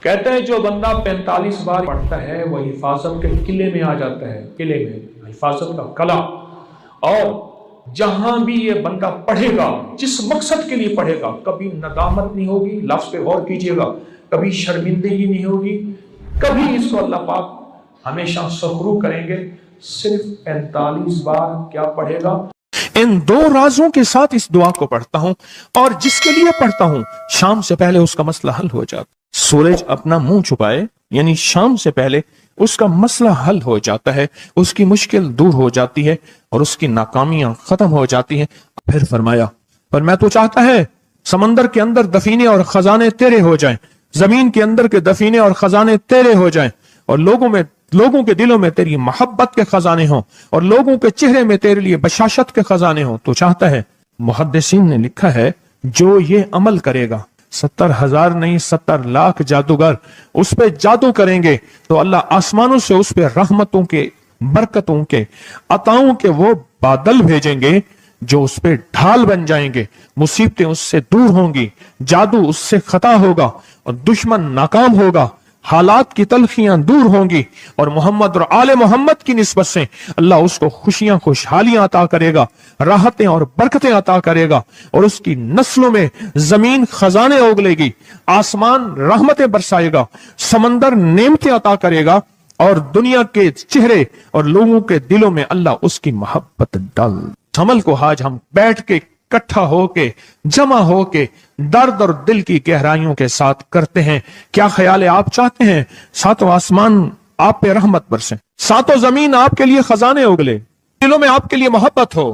कहते हैं जो बंदा 45 बार पढ़ता है वो हिफाजत के किले में आ जाता है, किले में हिफाजत का कला। और जहां भी ये बंदा पढ़ेगा, जिस मकसद के लिए पढ़ेगा, कभी नदामत नहीं होगी, लफ्ज पे गौर कीजिएगा, कभी शर्मिंदगी नहीं होगी, कभी इसको अल्लाह पाक हमेशा सखरू करेंगे। सिर्फ 45 बार क्या पढ़ेगा। इन दो राजों के साथ इस दुआ को पढ़ता हूं और जिसके लिए पढ़ता हूं शाम से पहले उसका मसला हल हो जाता। सूरज अपना मुंह छुपाए यानी शाम से पहले उसका मसला हल हो जाता है, उसकी मुश्किल दूर हो जाती है और उसकी नाकामियां खत्म हो जाती हैं। फिर फरमाया, पर मैं तो चाहता है समंदर के अंदर दफीने और खजाने तेरे हो जाएं, जमीन के अंदर के दफीने और खजाने तेरे हो जाएं, और लोगों के दिलों में तेरी मोहब्बत के खजाने हों और लोगों के चेहरे में तेरे लिए बशाशत के खजाने हों। तो चाहता है, मुहद्दिसीन ने लिखा है, जो ये अमल करेगा 70,000 नहीं 70 लाख जादूगर उस पे जादू करेंगे तो अल्लाह आसमानों से उस पे रहमतों के, बरकतों के, अताओं के वो बादल भेजेंगे जो उस पे ढाल बन जाएंगे। मुसीबतें उससे दूर होंगी, जादू उससे खता होगा और दुश्मन नाकाम होगा, हालात की तलखियां दूर होंगी और मोहम्मद और आले मोहम्मद की निस्बत से अल्लाह उसको खुशियां, खुशहालियां अता करेगा, राहतें और बरकतें अता करेगा और उसकी नस्लों में जमीन खजाने उगलेगी, आसमान रहमतें बरसाएगा, समंदर नेमतें अता करेगा और दुनिया के चेहरे और लोगों के दिलों में अल्लाह उसकी मोहब्बत डाल। अमल को आज हम बैठ के इकट्ठा होके, जमा होके, दर्द और दिल की गहराइयों के साथ करते हैं। क्या ख्याल है? आप चाहते हैं सातों आसमान आप पे रहमत बरसे, सातों जमीन आपके लिए खजाने उगले, दिलों में आपके लिए मोहब्बत हो,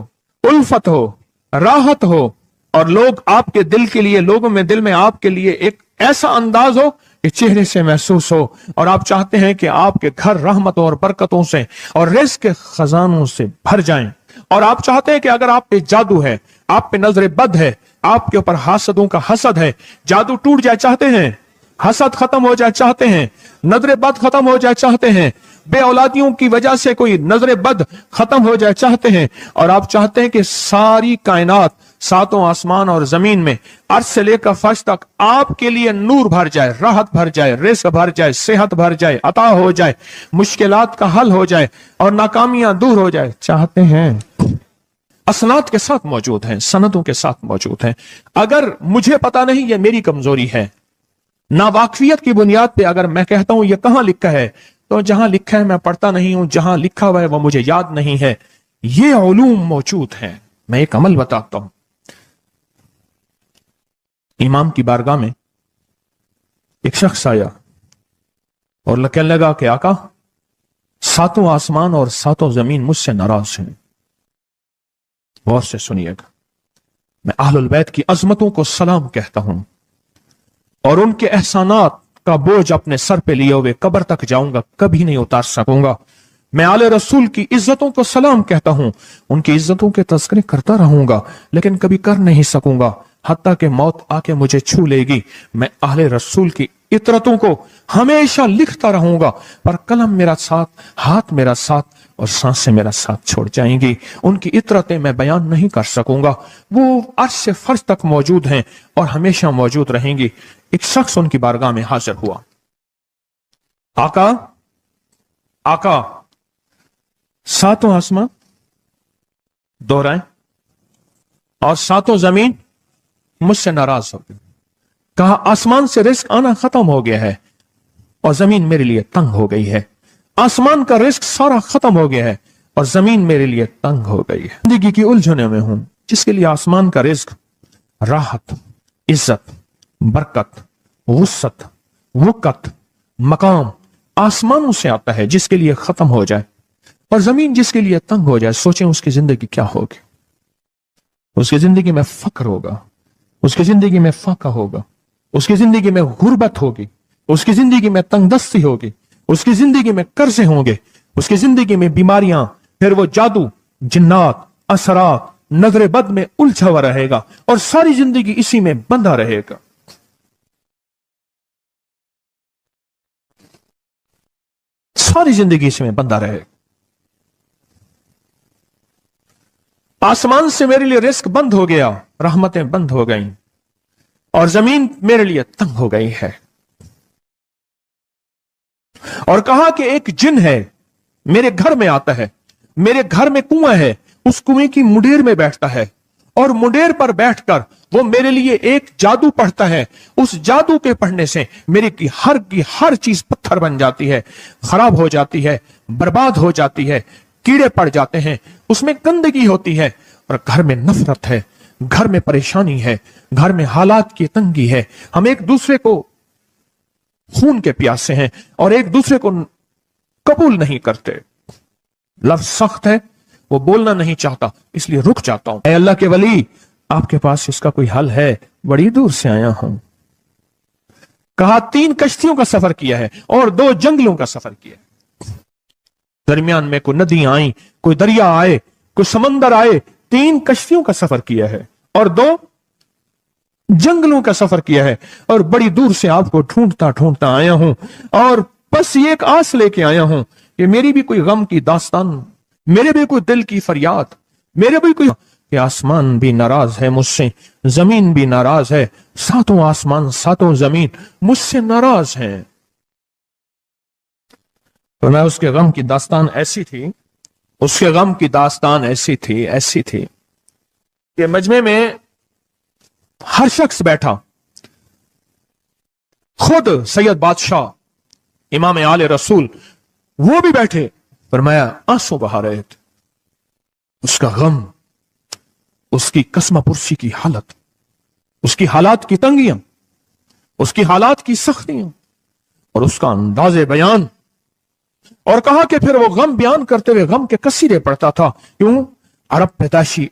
उल्फत हो, राहत हो और लोग आपके दिल के लिए, लोगों में दिल में आपके लिए एक ऐसा अंदाज हो कि चेहरे से महसूस हो। और आप चाहते हैं कि आपके घर रहमतों और बरकतों से और रिज़्क़ के खजानों से भर जाएं। और आप चाहते हैं कि अगर आप पे जादू है, आप पे नजर बद है, आपके ऊपर हासदों का हसद है, जादू टूट जाए चाहते हैं, हसद खत्म हो जाए चाहते हैं, नजर बद खत्म हो जाए चाहते हैं, बे औलादियों की वजह से कोई नजर बद खत्म हो जाए चाहते हैं, और आप चाहते हैं कि सारी कायनात, सातों आसमान और जमीन में अर्श से लेकर फर्श तक आपके लिए नूर भर जाए, राहत भर जाए, रिज़्क़ भर जाए, सेहत भर जाए, अता हो जाए, मुश्किलात का हल हो जाए और नाकामियां दूर हो जाए चाहते हैं। असनाद के साथ मौजूद हैं, सनदों के साथ मौजूद हैं। अगर मुझे पता नहीं, ये मेरी कमजोरी है, नावाकफियत की बुनियाद पे अगर मैं कहता हूं ये कहां लिखा है, तो जहां लिखा है मैं पढ़ता नहीं हूं, जहां लिखा हुआ है वो मुझे याद नहीं है। ये उलूम मौजूद हैं। मैं एक अमल बताता हूं। इमाम की बारगाह में एक शख्स आया और कहने लगा कि आका, सातों आसमान और सातों जमीन मुझसे नाराज हैं। गौर से सुनिएगा, मैं अहलुल बैत की अजमतों को सलाम कहता हूं और उनके एहसानात का बोझ अपने सर पे लिए हुए कब्र तक जाऊंगा, कभी नहीं उतार सकूंगा। मैं आले रसूल की इज्जतों को सलाम कहता हूं, उनकी इज्जतों के तज़किरे करता रहूंगा, लेकिन कभी कर नहीं सकूंगा, हत्ता कि मौत आके मुझे छू लेगी। मैं आले रसूल की इतरतों को हमेशा लिखता रहूंगा, पर कलम मेरा साथ, हाथ मेरा साथ और सांसें मेरा साथ छोड़ जाएंगी। उनकी इतरतें मैं बयान नहीं कर सकूंगा। वो अर्श से फर्श तक मौजूद हैं और हमेशा मौजूद रहेंगी। एक शख्स उनकी बारगाह में हाजिर हुआ। आका, आका, सातों आसमान दोहराएं और सातों जमीन मुझसे नाराज हो गई। कहा, आसमान से रिज़्क़ आना खत्म हो गया है और जमीन मेरे लिए तंग हो गई है। आसमान का रिज़्क़ सारा खत्म हो गया है और जमीन मेरे लिए तंग हो गई है। जिंदगी की उलझनों में हूं, जिसके लिए आसमान का रिज़्क़, राहत, इज्जत, बरकत, वुसअत, वक़्त, मकाम आसमानों से आता है, जिसके लिए खत्म हो जाए और जमीन जिसके लिए तंग हो जाए। सोचें उसकी जिंदगी क्या होगी। उसकी जिंदगी में फक्र होगा, उसकी जिंदगी में फाका होगा, उसकी जिंदगी में गुर्बत होगी, उसकी जिंदगी में तंगदस्ती होगी, उसकी जिंदगी में कर्जे होंगे, उसकी जिंदगी में बीमारियां, फिर वो जादू, जिन्नात, असरात, नजर बद में उलझा हुआ रहेगा और सारी जिंदगी इसी में बंधा रहेगा। सारी जिंदगी इसमें बंधा रहेगा। आसमान से मेरे लिए रिज़्क़ बंद हो गया, रहमतें बंद हो गईं और जमीन मेरे लिए तंग हो गई है। اور کہا کہ ایک جن ہے میرے گھر میں آتا ہے, میرے گھر میں کنواں ہے, اس کنویں کی منڈیر میں بیٹھتا ہے اور منڈیر پر بیٹھ کر وہ میرے لیے ایک جادو پڑھتا ہے. اس جادو کے پڑھنے سے میری کی ہر چیز پتھر بن جاتی ہے, خراب ہو جاتی ہے, برباد ہو جاتی ہے, کیڑے پڑ جاتے ہیں, اس میں گندگی ہوتی ہے, اور گھر میں نفرت ہے, گھر میں پریشانی ہے, گھر میں حالات کی تنگی ہے, ہم ایک دوسرے کو خون کے پیاسے ہیں اور ایک دوسرے کو قبول نہیں کرتے. لفظ سخت ہے, وہ بولنا نہیں چاہتا, اس لیے رک جاتا ہوں. اے اللہ کے ولی, آپ کے پاس اس کا کوئی حل ہے؟ بڑی دور سے آیا ہوں. کہا 3 کشتیوں کا سفر کیا ہے اور 2 جنگلوں کا سفر کیا ہے. درمیان میں کوئی ندیاں آئیں, کوئی دریا آئے, کوئی سمندر آئے. 3 کشتیوں کا سفر کیا ہے اور 2 جنگلوں کا سفر کیا ہے, اور بڑی دور سے آپ کو ڈھونڈتا آیا ہوں, اور بس یہ ایک آس لے کے آیا ہوں کہ میری بھی کوئی غم کی داستان, میرے بھی کوئی دل کی فریاد, میرے بھی کوئی, کہ آسمان بھی ناراض ہے مجھ سے, زمین بھی ناراض ہے, 7 آسمان 7 زمین مجھ سے ناراض ہیں. تو میں اس کے غم کی داستان ایسی تھی, اس کے غم کی داستان ایسی تھی کہ مجمع میں ہر شخص بیٹھا, خود سید بادشاہ امام آل رسول وہ بھی بیٹھے. فرمایا آنسو بہا رہے تھے. اس کا غم, اس کی قسمہ پرسی کی حالت, اس کی حالات کی تنگیاں, اس کی حالات کی سختیاں, اور اس کا انداز بیان. اور کہا کہ پھر وہ غم بیان کرتے ہوئے غم کے قصیدے پڑھتا تھا. کیوں؟ عرب پیدائشی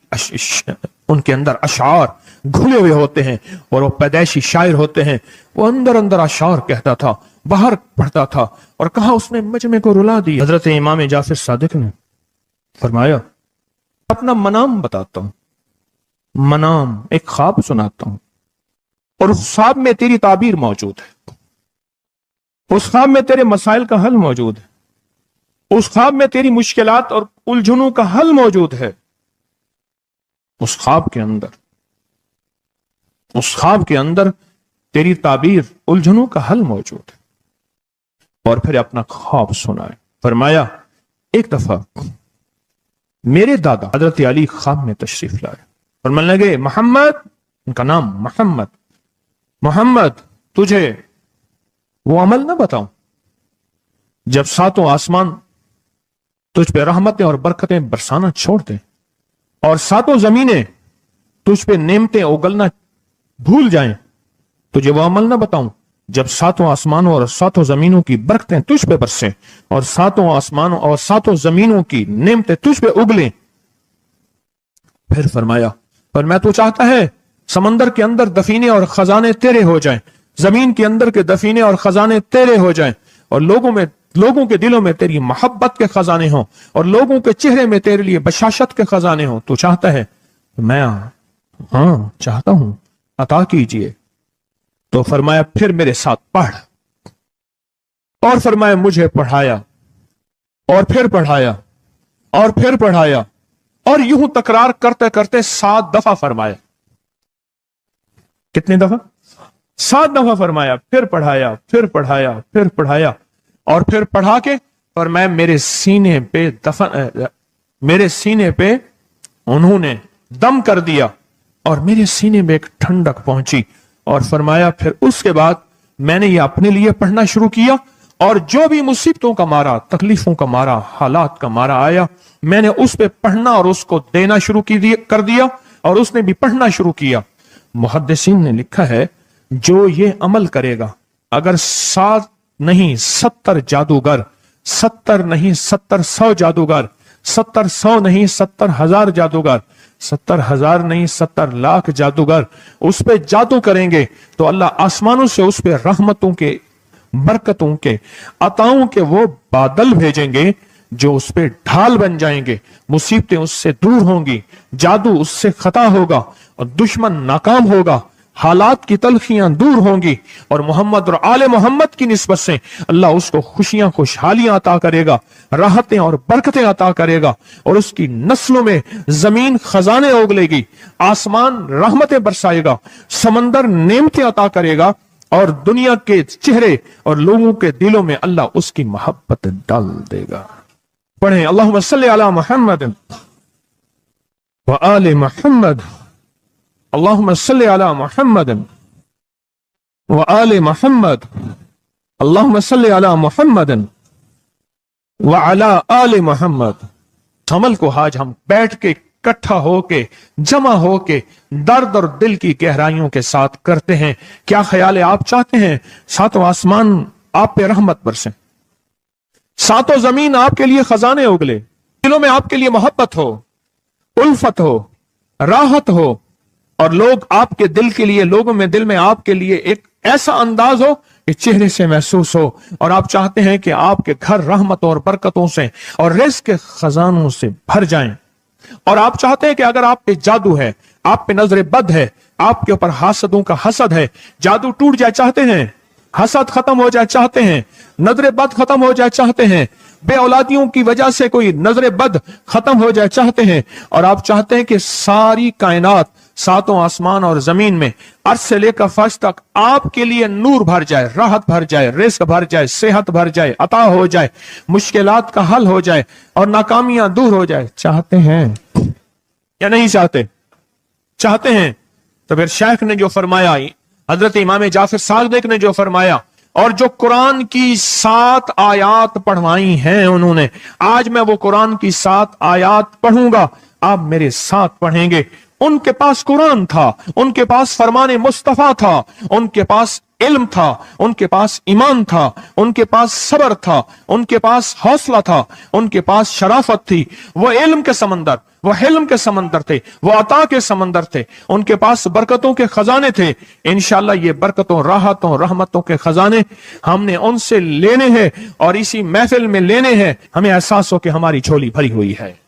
ان کے اندر اشعار گھلے ہوئے ہوتے ہیں, اور وہ پیدائشی شاعر ہوتے ہیں. وہ اندر اشعار کہتا تھا, باہر پڑھتا تھا. اور کہا اس نے مجمع کو رلا دی. حضرت امام جعفر صادق نے فرمایا اپنا منام بتاتا ہوں, منام ایک خواب سناتا ہوں, اور اس خواب میں تیری تعبیر موجود ہے, اس خواب میں تیرے مسائل کا حل موجود ہے, اس خواب میں تیری مشکلات اور الجھنوں کا حل موجود ہے. اس خواب کے اندر تیری تعبیر, الجھنوں کا حل موجود ہے. اور پھر اپنا خواب سنائے. فرمایا ایک دفعہ میرے دادا حضرت علی خواب میں تشریف لائے, فرمانے لگے محمد, ان کا نام محمد, تجھے وہ عمل نہ بتاؤں جب 7 آسمان تجھ پہ رحمتیں اور برکتیں برسانا چھوڑ دیں, اور 7 زمینیں تجھ پہ نعمتیں اگلنا بھول جائیں. تجھے وہ عمل نہ بتاؤں جب 7 آسمانوں اور 7 زمینوں کی برکتیں تجھ پہ برسیں, اور 7 آسمانوں اور 7 زمینوں کی نعمتیں تجھ پہ اگلیں. پھر فرمایا, پر میں تو چاہتا ہے سمندر کے اندر دفینے اور خزانے تیرے ہو جائیں, زمین کے اندر کے دفینے اور خزانے تیرے ہو جائیں, اور لوگوں کے دلوں میں تیری محبت کے خزانے ہوں, اور لوگوں کے چہرے میں تیرے لیے بشاشت کے خزانے ہوں. تو چاہتا ہے؟ میں ہاں چاہتا ہوں, عطا کیجئے. تو فرمایا پھر میرے ساتھ پڑھ, اور فرمایا مجھے پڑھایا, اور پھر پڑھایا, اور پھر پڑھایا, اور یوں تکرار کرتے کرتے 7 دفعہ فرمایا. کتنی دفعہ؟ 7 دفعہ فرمایا. پھر پڑھایا, پھر پڑھایا, پھر پڑھایا, اور پھر پڑھا کے فرمایا میرے سینے پہ انہوں نے دم کر دیا, اور میرے سینے میں ایک ٹھنڈک پہنچی. اور فرمایا پھر اس کے بعد میں نے یہ اپنے لیے پڑھنا شروع کیا, اور جو بھی مصیبتوں کا مارا, تکلیفوں کا مارا, حالات کا مارا آیا, میں نے اس پہ پڑھنا اور اس کو دینا شروع کر دیا, اور اس نے بھی پڑھنا شروع کیا. محدثین نے لکھا ہے جو یہ عمل کرے گا, اگر 7 نہیں 70 جادوگر, 70 نہیں 70 جادوگر, 70 نہیں 70,000 جادوگر, 70,000 نہیں 70 لاکھ جادوگر اس پہ جادو کریں گے, تو اللہ آسمانوں سے اس پہ رحمتوں کے, برکتوں کے, عطاؤں کے وہ بادل بھیجیں گے جو اس پہ ڈھال بن جائیں گے. مصیبتیں اس سے دور ہوں گی, جادو اس سے خطا ہوگا, اور دشمن ناکام ہوگا, حالات کی تلخیاں دور ہوں گی, اور محمد اور آل محمد کی نسبت سے اللہ اس کو خوشیاں خوشحالیاں عطا کرے گا, راحتیں اور برکتیں عطا کرے گا, اور اس کی نسلوں میں زمین خزانے اگلے گی, آسمان رحمتیں برسائے گا, سمندر نعمتیں عطا کرے گا, और दुनिया के चेहरे और लोगों के दिलों में अल्लाह उसकी मोहब्बत डाल देगा। पढ़ें अल्लाहुम्मा सल्ली अला मुहम्मद व आले मुहम्मद, अल्लाहुम्मा सल्ली अला मुहम्मद व आले मुहम्मद, अल्लाहुम्मा सल्ली अला मुहम्मद व अला आले मुहम्मद। अमल को आज हम बैठ के इकट्ठा होके जमा होके दर्द और दिल की गहराइयों के साथ करते हैं। क्या ख्याल है? आप चाहते हैं सातों आसमान आप पे रहमत बरसे, सातों जमीन आपके लिए खजाने उगले, दिलों में आपके लिए मोहब्बत हो, उल्फत हो, राहत हो, और लोग आपके दिल के लिए, लोगों में दिल में आपके लिए एक ऐसा अंदाज हो कि चेहरे से महसूस हो, और आप चाहते हैं कि आपके घर रहमतों और बरकतों से और रिज़्क़ के खजानों से भर जाएं। और आप चाहते हैं कि अगर आप पे जादू है, आप पे नजर बद है, आपके ऊपर हासदों का हसद है, जादू टूट जाए चाहते हैं, हसद खत्म हो जाए चाहते हैं, नजर बद खत्म हो जाए चाहते हैं, बे औलादियों की वजह से कोई नजर बद खत्म हो जाए चाहते हैं, और आप चाहते हैं कि सारी कायनात, सातों आसमान और जमीन में अर्श से लेकर फर्श तक आपके लिए नूर भर जाए, राहत भर जाए, रिज़्क़ भर जाए, सेहत भर जाए, अता हो जाए, मुश्किलात का हल हो जाए और नाकामियां दूर हो जाए, चाहते हैं या नहीं चाहते? चाहते हैं। तो फिर शेख ने जो फरमाया, हजरत इमाम जाफर सादिक ने जो फरमाया, और जो कुरान की 7 आयात पढ़वाई हैं उन्होंने, आज मैं वो कुरान की 7 आयात पढ़ूंगा, आप मेरे साथ पढ़ेंगे। उनके पास कुरान था, उनके पास फरमाने मुस्तफा था, उनके पास इल्म था, उनके पास ईमान था, उनके पास सब्र था, उनके पास हौसला था, उनके पास शराफत थी। वो इल्म के समंदर, वो हिल्म के समंदर थे, वो अता के समंदर थे, उनके पास बरकतों के खजाने थे। इंशाअल्लाह ये बरकतों, राहतों, रहमतों के खजाने हमने उनसे लेने हैं और इसी महफिल में लेने हैं। हमें एहसास हो कि हमारी झोली भरी हुई है,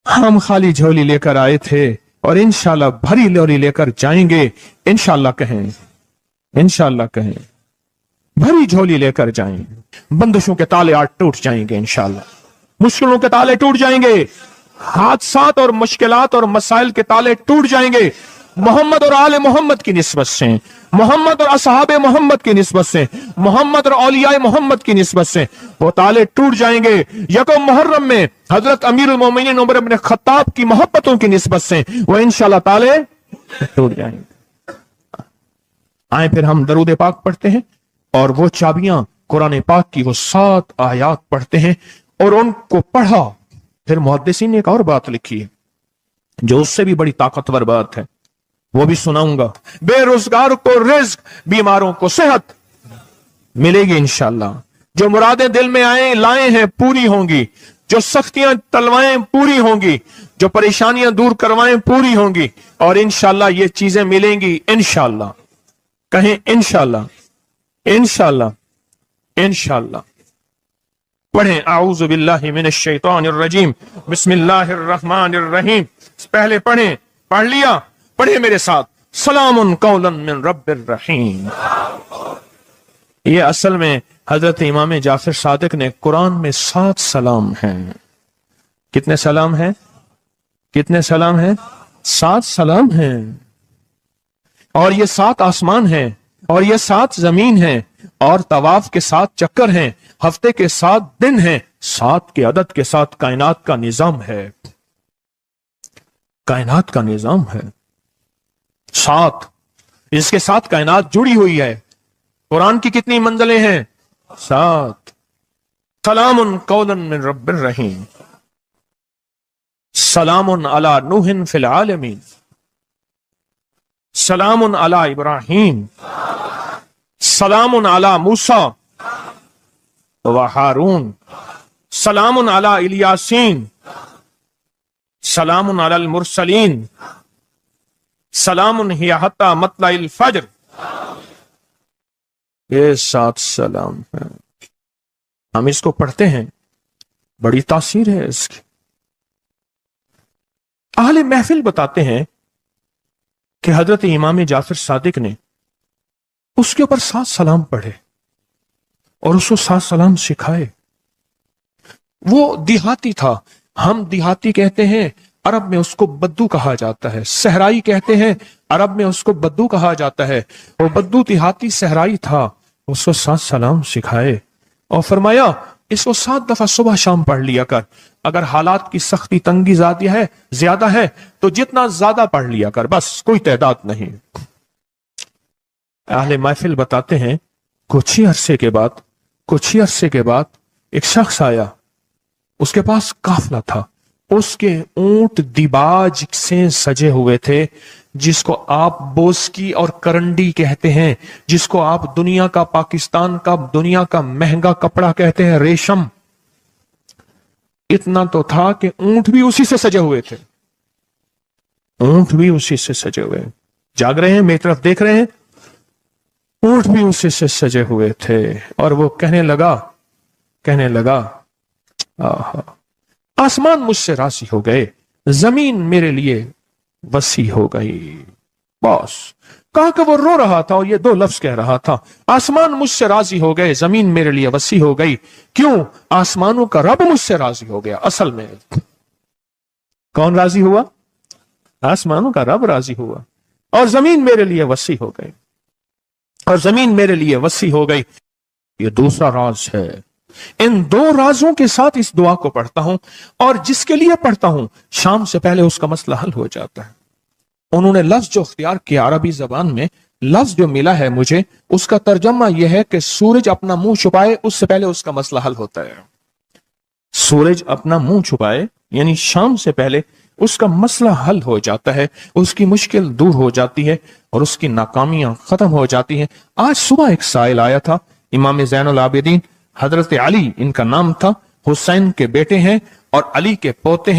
हम खाली झोली लेकर आए थे और इंशाअल्लाह भरी झोली लेकर जाएंगे। इंशाअल्लाह कहें, इंशाअल्लाह कहें, भरी झोली लेकर जाएंगे। बंदिशों के ताले आज टूट जाएंगे इंशाअल्लाह, मुश्किलों के ताले टूट जाएंगे, हादसात और मुश्किलात और मसाइल के ताले टूट जाएंगे। मोहम्मद और आले मोहम्मद की निस्बत से, मोहम्मद और असहाबे मोहम्मद की निस्बत से, मोहम्मद और औलियाए मोहम्मद की निस्बत से वो ताले टूट जाएंगे। यकम मुहर्रम में हजरत अमीरुल मोमिनीन उमर इब्न खत्ताब की मोहब्बतों की निस्बत से वो इंशाअल्लाह ताले टूट जाएंगे। आए फिर हम दरूद पाक पढ़ते हैं और वो चाबियां कुरान पाक की वो 7 आयात पढ़ते हैं और उनको पढ़ा। फिर मुहद्दिसीन ने एक और बात लिखी है जो उससे भी बड़ी ताकतवर बात है, वो भी सुनाऊंगा। बेरोजगार को रिज़्क़, बीमारों को सेहत मिलेगी इंशाअल्लाह। जो मुरादें दिल में आए लाए हैं पूरी होंगी, जो सख्तियां तलवाएं पूरी होंगी, जो परेशानियां दूर करवाएं पूरी होंगी, और इंशाअल्लाह ये चीजें मिलेंगी इंशाअल्लाह। कहें इंशाअल्लाह, इंशाअल्लाह, इंशाअल्लाह। पढ़ें आऊज़ु बिल्लाहि मिनश शैतानिर रजीम, बिस्मिल्लाहिर रहमानिर रहीम। पहले पढ़ें, पढ़ लिया, पढ़े मेरे साथ, सलामुन कौलन मिन रब्बिर रहीम। ये असल में हजरत इमाम जाफर सादिक ने कुरान में 7 सलाम हैं। कितने सलाम हैं? कितने सलाम हैं? 7 सलाम हैं। और ये 7 आसमान हैं और ये 7 जमीन हैं और तवाफ के 7 चक्कर हैं, हफ्ते के 7 दिन हैं, 7 के अदद के साथ कायनात का निजाम है। कायनात का निजाम है 7, इसके साथ कायनात जुड़ी हुई है। कुरान की कितनी मंजिलें हैं? 7। सलामुन कौलन मिन रब्बिर रहीम, सलामुन अला नूहिन फिल आलमीन, सलामुन अला इब्राहीम, सलामुन अला मूसा व हारून, सलामुन अला इलियासीन, सलामुन अलल मुरसलीन, सलामुन हिया हत्ता मतलाइल फज्र। ये 7 सलाम है। हम इसको पढ़ते हैं, बड़ी तासीर है इसकी। अहले महफिल बताते हैं कि हजरत इमाम जाफर सादिक ने उसके ऊपर 7 सलाम पढ़े और उसको 7 सलाम सिखाए। वो देहाती था, हम देहाती कहते हैं عرب میں اس کو بدو کہا جاتا ہے، صحرائی کہتے ہیں عرب میں اس کو بدو کہا جاتا ہے۔ وہ بدو دیہاتی صحرائی تھا، اس کو 7 سلام سکھائے اور فرمایا اس کو 7 دفعہ صبح شام پڑھ لیا کر، اگر حالات کی سختی تنگی زیادہ ہے تو جتنا زیادہ پڑھ لیا کر، بس کوئی تعداد نہیں۔ اہل محفل بتاتے ہیں کچھ ہی عرصے کے بعد ایک شخص آیا، اس کے پاس قافلہ تھا، اس کے اونٹ دیباج سے سجے ہوئے تھے، جس کو آپ بوسکی اور کرنڈی کہتے ہیں، جس کو آپ دنیا کا پاکستان کا دنیا کا مہنگا کپڑا کہتے ہیں، ریشم۔ اتنا تو تھا کہ اونٹ بھی اسی سے سجے ہوئے تھے، اونٹ بھی اسی سے سجے ہوئے، جاگ رہے ہیں میری طرف دیکھ رہے ہیں، اونٹ بھی اسی سے سجے ہوئے تھے۔ اور وہ کہنے لگا آہا، آسمان مجھ سے راضی ہو گئے، زمین میرے لیے وسیع ہو گئی۔ بس کہا کہ وہ رو رہا تھا اور یہ 2 لفظ کہہ رہا تھا، آسمان مجھ سے راضی ہو گئے، زمین میرے لیے وسیع ہو گئی۔ کیوں؟ آسمانوں کا رب مجھ سے راضی ہو گیا۔ اصل میں کون راضی ہوا؟ آسمانوں کا رب راضی ہوا، اور زمین میرے لیے وسیع ہو گئی، اور زمین میرے لیے وسیع ہو گئی۔ یہ دوسرا راز ہے۔ ان 2 رازوں کے ساتھ اس دعا کو پڑھتا ہوں، اور جس کے لیے پڑھتا ہوں شام سے پہلے اس کا مسئلہ حل ہو جاتا ہے۔ انہوں نے لفظ جو اختیار کیا عربی زبان میں، لفظ جو ملا ہے مجھے، اس کا ترجمہ یہ ہے کہ سورج اپنا منہ چھپائے اس سے پہلے اس کا مسئلہ حل ہوتا ہے۔ سورج اپنا منہ چھپائے یعنی شام سے پہلے اس کا مسئلہ حل ہو جاتا ہے، اس کی مشکل دور ہو جاتی ہے اور اس کی ناکامیاں ختم ہو جاتی ہیں۔ آج صبح ایک سائل آیا تھا، امام زین العابدین حضرت علی ان کا نام تھا، حسین کے بیٹے ہیں اور علی کے پوتے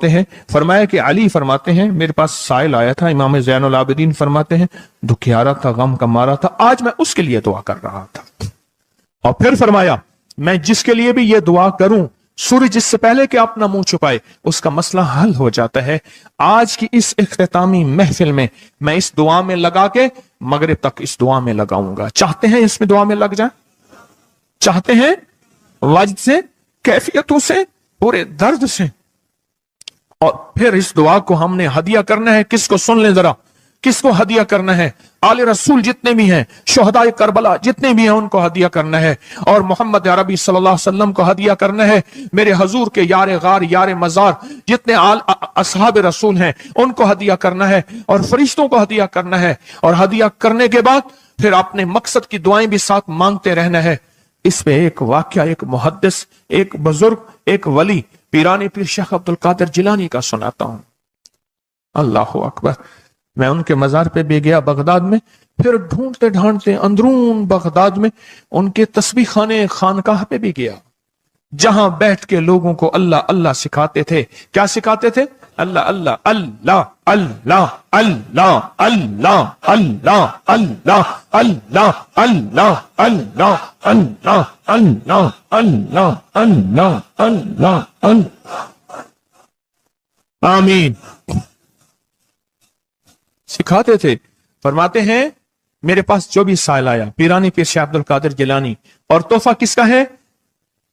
ہیں، فرمایا کہ علی فرماتے ہیں میرے پاس سائل آیا تھا، امام زین العابدین فرماتے ہیں دکھیارا تھا، غم کا مارا تھا، آج میں اس کے لیے دعا کر رہا تھا۔ اور پھر فرمایا میں جس کے لیے بھی یہ دعا کروں، سورج اس سے پہلے کہ اپنا منہ چھپائے اس کا مسئلہ حل ہو جاتا ہے۔ آج کی اس اختتامی محفل میں میں اس دعا میں لگا کے مغرب تک اس دعا میں لگاؤں گا۔ چاہتے ہیں اس میں دعا میں لگ جائیں؟ چاہتے ہیں؟ وجد سے، کیفیتوں سے، پورے درد سے۔ اور پھر اس دعا کو ہم نے ہدیہ کرنا ہے، کس کو؟ سن لیں ذرا، کس کو ہدیہ کرنا ہے؟ آل رسول جتنے بھی ہیں، شہداء کربلا جتنے بھی ہیں، ان کو ہدیہ کرنا ہے، اور محمد عربی صلی اللہ علیہ وسلم کو ہدیہ کرنا ہے، میرے حضور کے یار غار یار مزار جتنے اصحاب رسول ہیں ان کو ہدیہ کرنا ہے، اور فرشتوں کو ہدیہ کرنا ہے، اور ہدیہ کرنے کے بعد پھر اپنے مقصد کی دعائیں بھی ساتھ مانگتے رہنا ہے۔ اس پہ ایک واقعہ ایک محدث، ایک بزرگ، ایک ولی پیرانی پیر شیخ عبد القادر جیلانی کا سناتا ہوں۔ اللہ اکبر۔ میں ان کے مزار پہ بھی گیا بغداد میں، پھر ڈھونڈتے ڈھانڈتے اندرون بغداد میں ان کے تسبیح خانے خانقاہ پہ بھی گیا، جہاں بیٹھ کے لوگوں کو اللہ اللہ سکھاتے تھے۔ کیا سکھاتے تھے؟ اللہ اللہ اللہ اللہ اللہ اللہ اللہ اللہ اللہ اللہ اللہ اللہ اللہ اللہ اللہ اللہ اللہ۔ آمین۔ سکھاتے تھے۔ فرماتے ہیں میرے پاس جو بھی سائل آیا، پیرانی پیر شیخ عبد القادر جیلانی، اور تحفہ کس کا ہے؟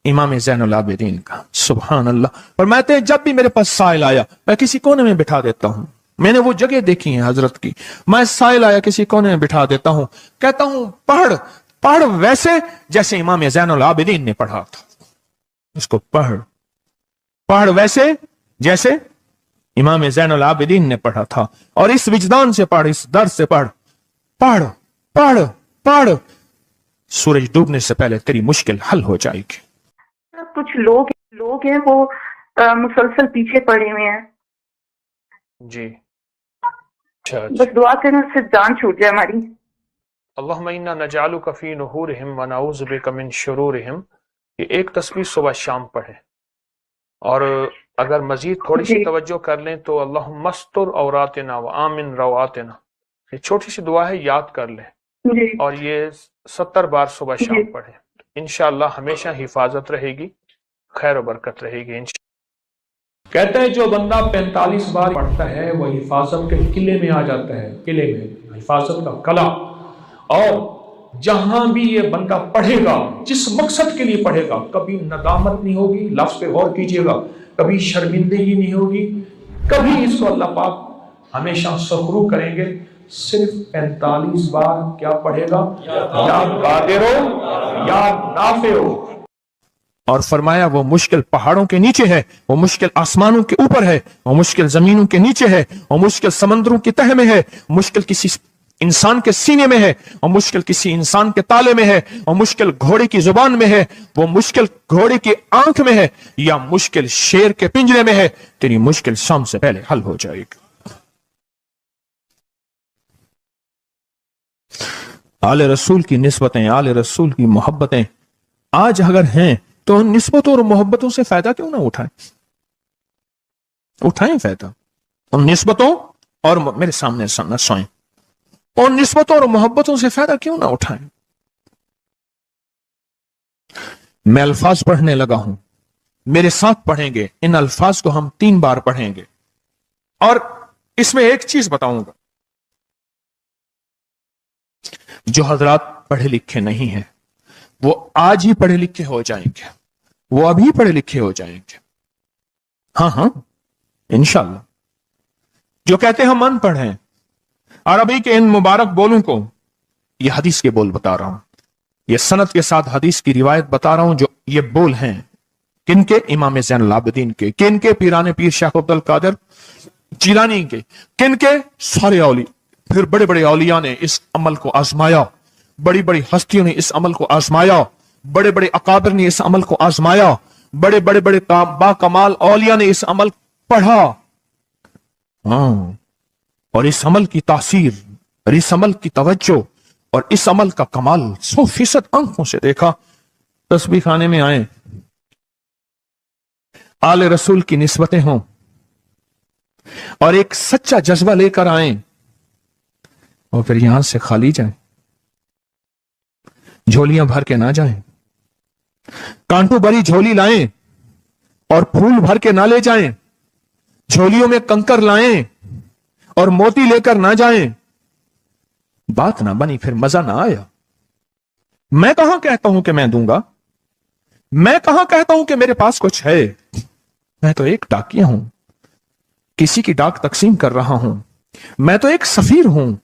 امام زین العابدین کا۔ سبحان اللہ۔ فرماتے ہیں جب بھی میرے پاس سائل آیا میں کسی کونے میں بٹھا دیتا ہوں، میں نے وہ جگہ دیکھی ہے حضرت کی، میں سائل آیا کسی کونے میں بٹھا دیتا ہوں، کہتا ہوں پڑھ ویسے جیسے امام زین العابدین نے پڑھا تھا، اس کو پڑھ ویسے جیسے امام زین العابدین نے پڑھا تھا، اور اس وجدان سے پڑھ، اس درد سے پڑھ، سورج ڈوبنے سے پہلے تیری مشکل حل ہو جائے گی۔ کچھ لوگ ہیں وہ مسلسل پیچھے پڑے ہوئے ہیں جی، بس دعا کرنا سے جان چھوٹ جائے ہماری۔ اللہم انا نجعلک فی نحورہم ونعوذ بک من شرورہم۔ یہ ایک تسبیح صبح شام پڑھیں، اور اگر مزید تھوڑی سی توجہ کر لیں تو اللہم استر عوراتنا وآمن رواتنا، یہ چھوٹی سی دعا ہے، یاد کر لیں، اور یہ 70 بار صبح شام پڑھیں، انشاءاللہ ہمیشہ حفاظت رہے گی، خیر و برکت رہے گی انشاءاللہ۔ کہتے ہیں جو بندہ 45 بار پڑھتا ہے وہ حفاظت کے قلعے میں آ جاتا ہے، قلعے میں حفاظت کا قلعہ، اور जहां भी ये बंदा पढ़ेगा, जिस मकसद के लिए पढ़ेगा, कभी नदामत नहीं होगी, लफ्ज पे गौर कीजिएगा, कभी शर्मिंदगी नहीं होगी, कभी इसको अल्लाह पाक हमेशा सखरू करेंगे। सिर्फ 45 बार क्या पढ़ेगा, या कादिरो या नाफिओ। और फरमाया वो मुश्किल पहाड़ों के नीचे है, वो मुश्किल आसमानों के ऊपर है, वो मुश्किल जमीनों के नीचे है, वो मुश्किल समंदरों की तह में है, मुश्किल किसी इंसान के सीने में है, और मुश्किल किसी इंसान के ताले में है, और मुश्किल घोड़े की जुबान में है, वो मुश्किल घोड़े की आंख में है, या मुश्किल शेर के पिंजरे में है। तेरी मुश्किल शाम से पहले हल हो जाएगी। आले रसूल की निस्बतें, आले रसूल की मोहब्बतें आज अगर हैं तो उन निस्बतों और मोहब्बतों से फायदा क्यों ना उठाएं? उठाएं फायदा उन निस्बतों और मेरे सामने न सोएं, उन निस्बतों और मोहब्बतों से फायदा क्यों ना उठाएं? मैं अल्फाज पढ़ने लगा हूं, मेरे साथ पढ़ेंगे। इन अल्फाज को हम 3 बार पढ़ेंगे और इसमें एक चीज बताऊंगा, जो हजरात पढ़े लिखे नहीं हैं वो आज ही पढ़े लिखे हो जाएंगे, वो अभी पढ़े लिखे हो जाएंगे। हाँ, इंशाल्लाह। जो कहते हैं हम अनपढ़ हैं, अरबी के इन मुबारक बोलों को, ये हदीस के बोल बता रहा हूं, ये सनद के साथ हदीस की रिवायत बता रहा हूं। जो ये बोल हैं किनके? इमाम ज़ैनुल आबिदीन के। किनके? पीराने पीर शेख अब्दुल कादिर जिलानी के। किनके? सारे औलिया। फिर बड़े बड़े औलिया ने इस अमल को आजमाया, बड़ी बड़ी हस्तियों ने इस अमल को आजमाया, बड़े बड़े अकाबिर ने इस अमल को आजमाया, बड़े बड़े बड़े बाकमाल औलिया ने इस अमल पढ़ा। और इस अमल की तासीर और इस अमल की तवज्जो और इस अमल का कमाल 100% आंखों से देखा। तस्बीह खाने में आए, आले रसूल की निस्बतें हों और एक सच्चा जज्बा लेकर आए और फिर यहां से खाली जाएं, झोलियां भर के ना जाएं, कांटों भरी झोली लाएं और फूल भर के ना ले जाएं, झोलियों में कंकर लाएं और मोती लेकर ना जाएं। बात ना बनी, फिर मजा ना आया। मैं कहां कहता हूं कि मैं दूंगा, मैं कहां कहता हूं कि मेरे पास कुछ है। मैं तो एक डाकिया हूं, किसी की डाक तकसीम कर रहा हूं। मैं तो एक सफीर हूं,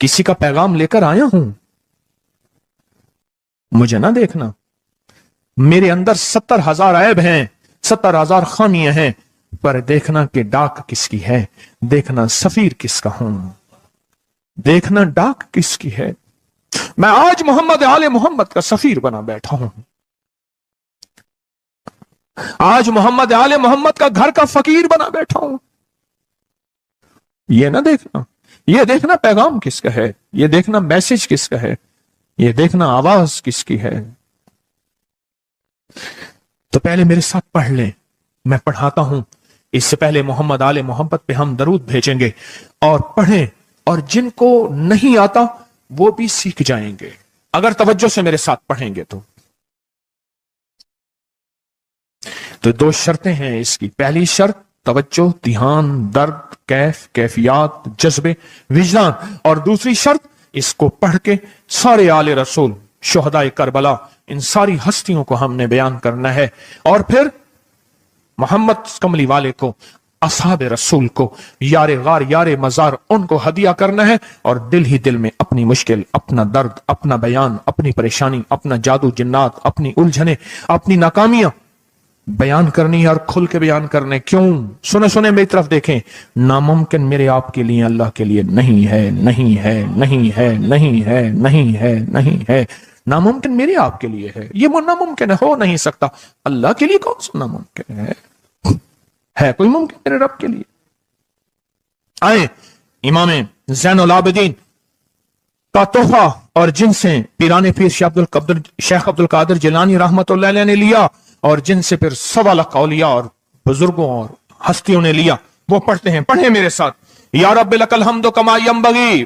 किसी का पैगाम लेकर आया हूं। मुझे ना देखना, मेरे अंदर 70,000 ऐब हैं, 70,000 खामियां हैं, पर देखना कि डाक किसकी है, देखना सफीर किसका हूं, देखना डाक किसकी है। मैं आज मोहम्मद आले मोहम्मद का सफीर बना बैठा हूं। आज मोहम्मद आले मोहम्मद का घर का फकीर बना बैठा हूं। ये ना देखना, ये देखना पैगाम किसका है, ये देखना मैसेज किसका है, ये देखना आवाज किसकी है। तो पहले मेरे साथ पढ़ लें, मैं पढ़ाता हूं। इससे पहले मोहम्मद आले मोहम्मद पे हम दरूद भेजेंगे और पढ़ें, और जिनको नहीं आता वो भी सीख जाएंगे अगर तवज्जो से मेरे साथ पढ़ेंगे। तो 2 शर्तें हैं इसकी। पहली शर्त तवज्जो, ध्यान, दर्द, कैफियत, जज्बे, विजदान। और दूसरी शर्त, इसको पढ़ के सारे आले रसूल, शुहदाए करबला, इन सारी हस्तियों को हमने बयान करना है। और फिर मोहम्मद कमली वाले को, असहाब रसूल को, यारे गार यारे मजार, उनको हदिया करना है। और दिल ही दिल में अपनी मुश्किल, अपना दर्द, अपना बयान, अपनी परेशानी, अपना जादू जिन्नात, अपनी उलझने, अपनी नाकामियां बयान करनी है और खुल के बयान करने। क्यों? सुने सुने मेरी तरफ देखें। नामुमकिन मेरे आपके लिए, अल्लाह के लिए नहीं है, नहीं है, नहीं है, नहीं है, नहीं है, नहीं है। नामुमकिन मेरे आपके लिए है, ये वो नामुमकिन हो नहीं सकता। अल्लाह के लिए कौन सा नामुमकिन है कोई मुमकिन मेरे रब के लिए? आए इमाम ज़ैनुल आबिदीन का तोहफा, और जिनसे पीराने पीर शेख अब्दुल कादिर जिलानी रहमतुल्लाह अलैह ने लिया, और जिनसे फिर 1.25 लाख औलिया और बुजुर्गों और हस्तियों ने लिया, वो पढ़ते हैं। पढ़े मेरे साथ। या रब्बि लकल हम्दु कमा यंबगी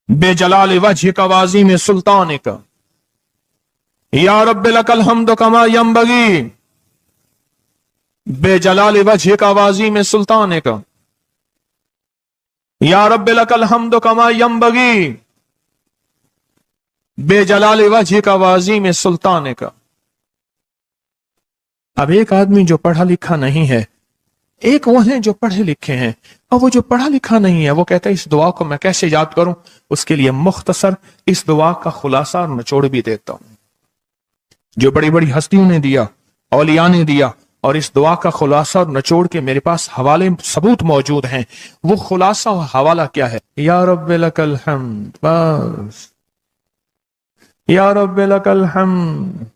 बेजलाल वजहिका वाज़ीम सुल्तानिका। या रब्बि लकल हम्दु कमा यंबगी बेजलाल वजहिका वाज़ीम सुल्तानिका। या रब्बि लकल हम्दु कमा यंबगी बेजलाल वजह का वाज़ीम सुल्तान का। अब एक आदमी जो पढ़ा लिखा नहीं है, एक वो है जो पढ़े लिखे हैं, और वो जो पढ़ा लिखा नहीं है वो कहता है इस दुआ को मैं कैसे याद करूं। उसके लिए मुख्तसर इस दुआ का खुलासा और निचोड़ भी देता हूं, जो बड़ी बड़ी हस्तियों ने दिया, औलिया ने दिया, और इस दुआ का खुलासा और निचोड़ के मेरे पास हवाले सबूत मौजूद हैं। वो खुलासा और हवाला क्या है? या रब्बे लकल हम्द, बस या रब्बे लकल हम्द,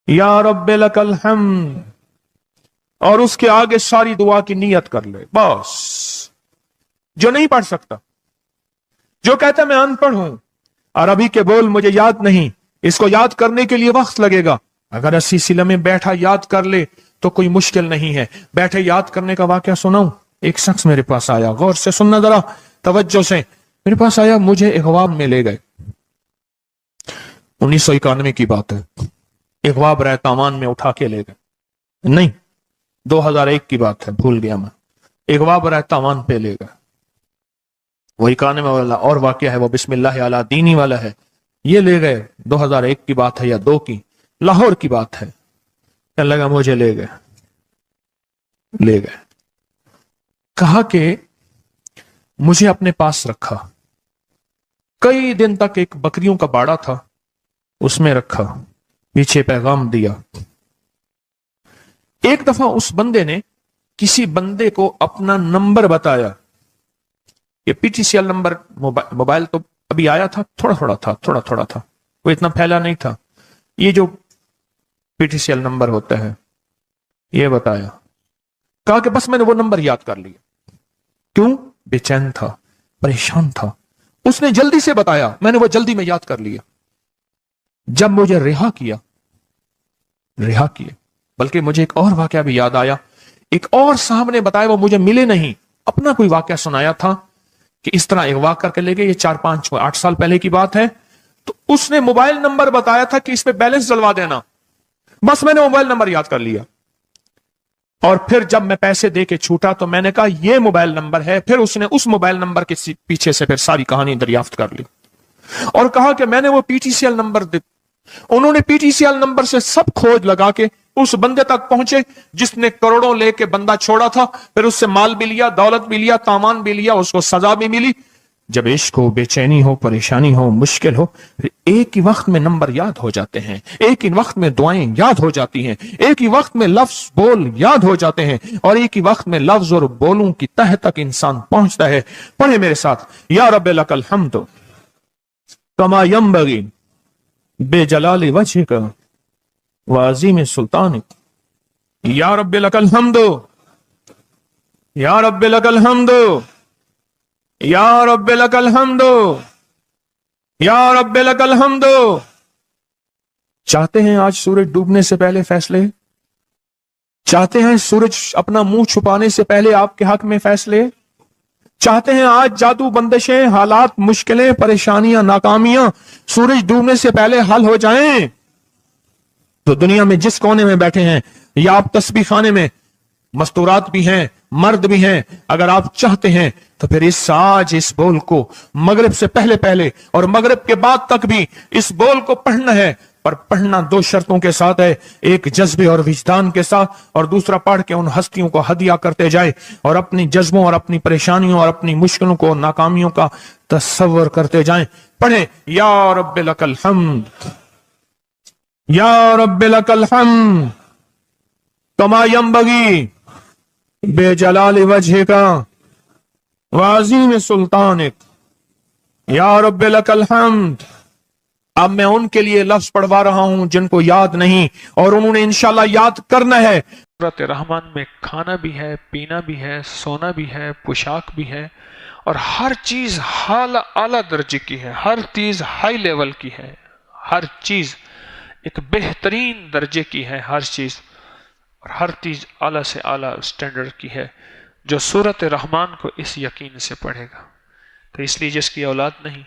या रब्बे लकल हम्द, और उसके आगे सारी दुआ की नियत कर ले बस। जो नहीं पढ़ सकता, जो कहता मैं अनपढ़ हूं, अरबी के बोल मुझे याद नहीं, इसको याद करने के लिए वक्त लगेगा, अगर 80 सिले में बैठा याद कर ले तो कोई मुश्किल नहीं है। बैठे याद करने का वाकया सुनाऊं। एक शख्स मेरे पास आया, गौर से सुनना जरा, तवज्जो से। मेरे पास आया, मुझे इगवाब में ले गए। 1991 की बात है। इगवाब रहतामान में उठा के ले गए, नहीं 2001 की बात है, भूल गया मैं। इगवाब रहतामान पे ले गए। वही 91 वाला और वाकया है, वो बिस्मिल्लाह अला दीनी वाला है। ये ले गए, 2001 की बात है या 2 की, लाहौर की बात है। क्या लगा, मुझे ले गए, कहा कि मुझे अपने पास रखा। कई दिन तक एक बकरियों का बाड़ा था, उसमें रखा, पीछे पैगाम दिया। एक दफा उस बंदे ने किसी बंदे को अपना नंबर बताया। ये पीटीसीएल नंबर, मोबाइल तो अभी आया था, थोड़ा थोड़ा था, वो इतना फैला नहीं था। ये जो पीटीसीएल नंबर होता है, ये बताया। कहा कि बस मैंने वो नंबर याद कर लिया। क्यों? बेचैन था, परेशान था। उसने जल्दी से बताया, मैंने वो जल्दी में याद कर लिया। जब मुझे रिहा किया, बल्कि मुझे एक और वाकया भी याद आया। एक और साहब ने बताया, वो मुझे मिले नहीं, अपना कोई वाकया सुनाया था कि इस तरह अगवा करके ले गए। ये 4-5-8 साल पहले की बात है। तो उसने मोबाइल नंबर बताया था कि इस पे बैलेंस डलवा देना। बस मैंने मोबाइल नंबर याद कर लिया, और फिर जब मैं पैसे दे के छूटा तो मैंने कहा ये मोबाइल नंबर है। फिर उसने उस मोबाइल नंबर के पीछे से फिर सारी कहानी दरियाफ्त कर ली और कहा कि मैंने वो पीटीसीएल नंबर दे। उन्होंने पीटीसीएल नंबर से सब खोज लगा के उस बंदे तक पहुंचे जिसने करोड़ों लेके बंदा छोड़ा था। फिर उससे माल भी लिया, दौलत भी लिया, सामान भी लिया, उसको सजा भी मिली। जब इश्क हो, बेचैनी हो, परेशानी हो, मुश्किल हो, एक ही वक्त में नंबर याद हो जाते हैं, एक ही वक्त में दुआएं याद हो जाती हैं, एक ही वक्त में लफ्ज बोल याद हो जाते हैं, और एक ही वक्त में लफ्ज और बोलों की तह तक इंसान पहुंचता है। पढ़े मेरे साथ, या रब्बे लकल हम्द कमा यंबगी बेजलाल वजह का वाज़ीम सुल्तान। या रब्बे लकल हम्द, या रब्बे लकल हम्द, या रब्बे लकल हम्द, या रब्बे लकल हम्द। चाहते हैं आज सूरज डूबने से पहले फैसले? चाहते हैं सूरज अपना मुंह छुपाने से पहले आपके हक में फैसले? चाहते हैं आज जादू, बंदिशें, हालात, मुश्किलें, परेशानियां, नाकामियां सूरज डूबने से पहले हल हो जाएं? तो दुनिया में जिस कोने में बैठे हैं, या आप तस्बीह खाने में, मस्तूरात भी हैं, मर्द भी हैं, अगर आप चाहते हैं तो फिर इस बोल को मगरिब से पहले पहले और मगरिब के बाद तक भी इस बोल को पढ़ना है। पर पढ़ना 2 शर्तों के साथ है, एक जज्बे और विजदान के साथ, और दूसरा पढ़ के उन हस्तियों को हदिया करते जाए और अपनी जज्बों और अपनी परेशानियों और अपनी मुश्किलों को, नाकामियों का तस्वर करते जाएं। पढ़े, या रब्बे लकल हम्द, या रब्बे लकल हम्द कमा यंबगी बेजलाल वजह का वाज़ीम सुल्तानिक। या रब्बे लकल हम्द। अब मैं उनके लिए लफ्ज पढ़वा रहा हूं जिनको याद नहीं, और उन्होंने इंशाल्लाह याद करना है। सूरत रहमान में खाना भी है, पीना भी है, सोना भी है, पोशाक भी है, और हर चीज आला दर्जे की है, हर चीज हाई लेवल की है, हर चीज एक बेहतरीन दर्जे की है, हर चीज, और हर चीज आला से आला स्टैंडर्ड की है। जो सूरत रहमान को इस यकीन से पढ़ेगा, तो इसलिए जिसकी औलाद नहीं,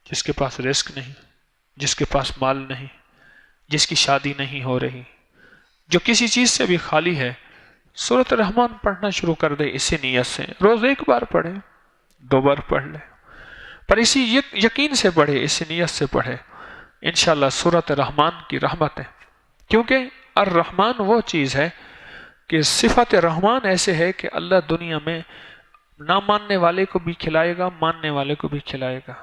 जिसके पास रिस्क नहीं, जिसके पास माल नहीं, जिसकी शादी नहीं हो रही, जो किसी चीज से भी खाली है, सूरत रहमान पढ़ना शुरू कर दे इसी नियत से। रोज 1 बार पढ़े, 2 बार पढ़ ले, پر اسی یقین سے پڑھے، اسی نیت سے پڑھے، انشاءاللہ سورۃ الرحمن کی رحمت ہے. کیونکہ الرحمن وہ چیز ہے کہ صفت رحمان ایسے ہے کہ اللہ دنیا میں نہ ماننے والے کو بھی کھلائے گا، ماننے والے کو بھی کھلائے گا،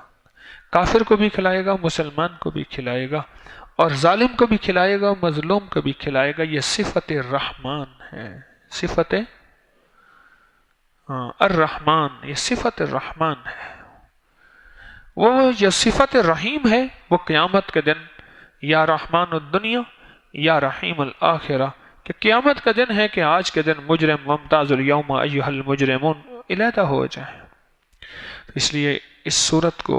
کافر کو بھی کھلائے گا، مسلمان کو بھی کھلائے گا، اور ظالم کو بھی کھلائے گا، مظلوم کو بھی کھلائے گا. یہ صفت رحمان ہے، صفت الرحمن، یہ صفت الرحمن ہے. وہ جو صفت رحیم ہے وہ قیامت کے دن یا رحمان الدنیا یا رحیم الآخرہ، کہ قیامت کا دن ہے کہ آج کے دن مجرم ممتاز الیوم ایھا المجرمون علیحدہ ہو جائیں. اس لیے اس صورت کو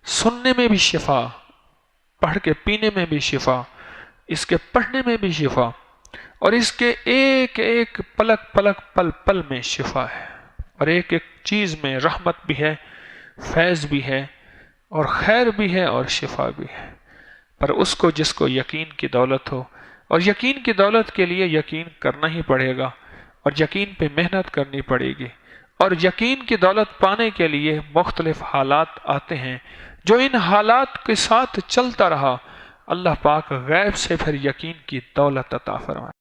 سننے میں بھی شفا، پڑھ کے پینے میں بھی شفا، اس کے پڑھنے میں بھی شفا، اور اس کے ایک ایک پلک پلک پل پل میں شفا ہے، اور ایک ایک چیز میں رحمت بھی ہے، فیض بھی ہے، اور خیر بھی ہے، اور شفا بھی ہے. پر اس کو جس کو یقین کی دولت ہو، اور یقین کی دولت کے لیے یقین کرنا ہی پڑے گا، اور یقین پہ محنت کرنی پڑے گی. اور یقین کی دولت پانے کے لیے مختلف حالات آتے ہیں، جو ان حالات کے ساتھ چلتا رہا، اللہ پاک غیب سے پھر یقین کی دولت عطا فرمائے.